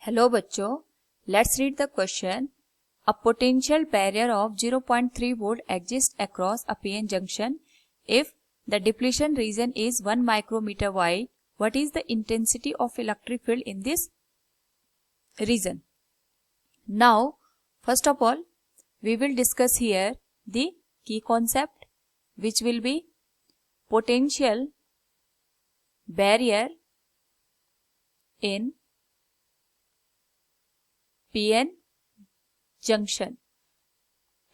Hello बच्चों, let's read the question. A potential barrier of 0.3 volt exists across a PN junction. If the depletion region is 1 micrometer wide, what is the intensity of electric field in this region? Now, first of all, we will discuss here the key concept, which will be potential barrier in PN junction.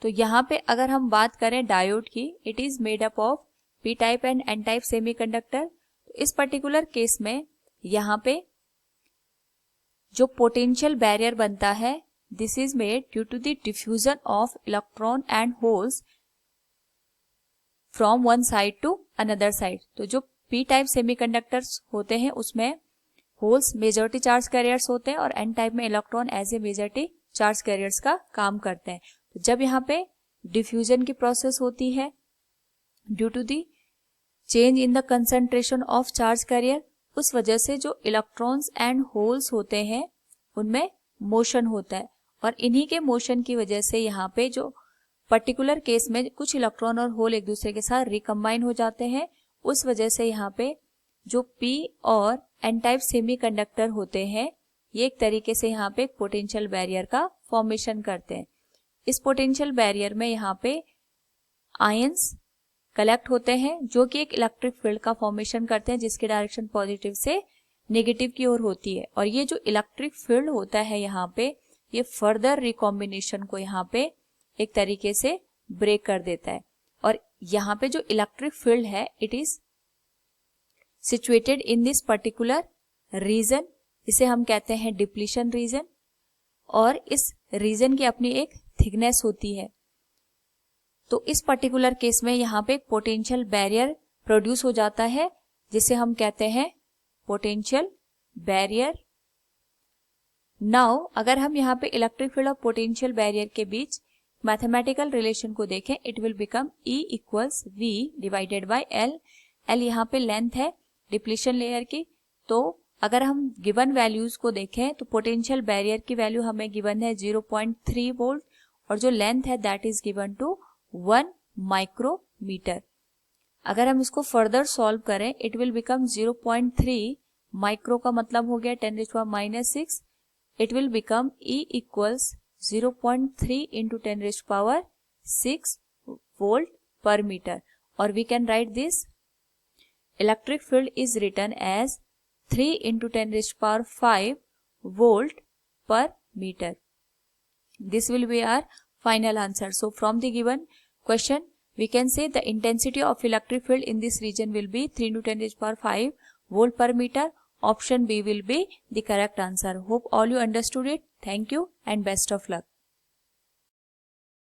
तो यहाँ पे अगर हम बात करें diode की, it is made up of P type and N type semiconductor. तो इस पर्टिकुलर केस में यहाँ पे जो पोटेंशियल बैरियर बनता है, this is made due to the diffusion of electron and holes from one side to another side. तो जो पी टाइप सेमीकंडक्टर्स होते हैं उसमें होल्स मेजॉरिटी चार्ज कैरियर्स होते हैं और एन टाइप में electron as a majority charge carriers का काम करते हैं. तो जब यहाँ पे डिफ्यूजन की प्रोसेस होती है due to the change in the concentration of charge carrier, उस वजह से जो इलेक्ट्रॉन्स एंड होल्स होते हैं उनमें मोशन होता है और इन्हीं के मोशन की वजह से यहाँ पे जो पर्टिकुलर केस में कुछ इलेक्ट्रॉन और होल एक दूसरे के साथ रिकम्बाइन हो जाते हैं. उस वजह से यहाँ पे जो पी और एन टाइप सेमीकंडक्टर होते हैं ये एक तरीके से यहाँ पे पोटेंशियल बैरियर का फॉर्मेशन करते हैं. इस पोटेंशियल बैरियर में यहाँ पे आयंस कलेक्ट होते हैं जो कि एक इलेक्ट्रिक फील्ड का फॉर्मेशन करते हैं जिसकी डायरेक्शन पॉजिटिव से नेगेटिव की ओर होती है. और ये जो इलेक्ट्रिक फील्ड होता है यहाँ पे ये फर्दर रिकॉम्बिनेशन को यहाँ पे एक तरीके से ब्रेक कर देता है. और यहाँ पे जो इलेक्ट्रिक फील्ड है it is situated in this particular region, इसे हम कहते हैं डिप्लीशन रीजन. और इस रीजन की अपनी एक थिकनेस होती है. तो इस पर्टिकुलर केस में यहाँ पे पोटेंशियल बैरियर प्रोड्यूस हो जाता है जिसे हम कहते हैं पोटेंशियल बैरियर. नाउ अगर हम यहाँ पे इलेक्ट्रिक फील्ड और पोटेंशियल बैरियर के बीच मैथमेटिकल रिलेशन को देखें, it will become E equals V divided by L. L यहाँ पे लेंथ है डिप्लीशन लेयर की. तो अगर हम गिवन वैल्यूज को देखें तो पोटेंशियल बैरियर की वैल्यू हमें गिवन है 0.3 वोल्ट और जो लेंथ है that is given to 1 micrometer. अगर हम इसको फर्दर सॉल्व करें इट विल बिकम 0.3 माइक्रो का मतलब हो गया 10⁻⁻⁶. It will become E equals 0.3 into 10⁻⁶ volt per meter. और we can write this electric field is written as 3 into 10⁵ volt per meter. This will be our final answer. So from the given question we can say the intensity of electric field in this region will be 3 into 10⁵ volt per meter. Option B will be the correct answer. Hope all you understood it. Thank you and best of luck.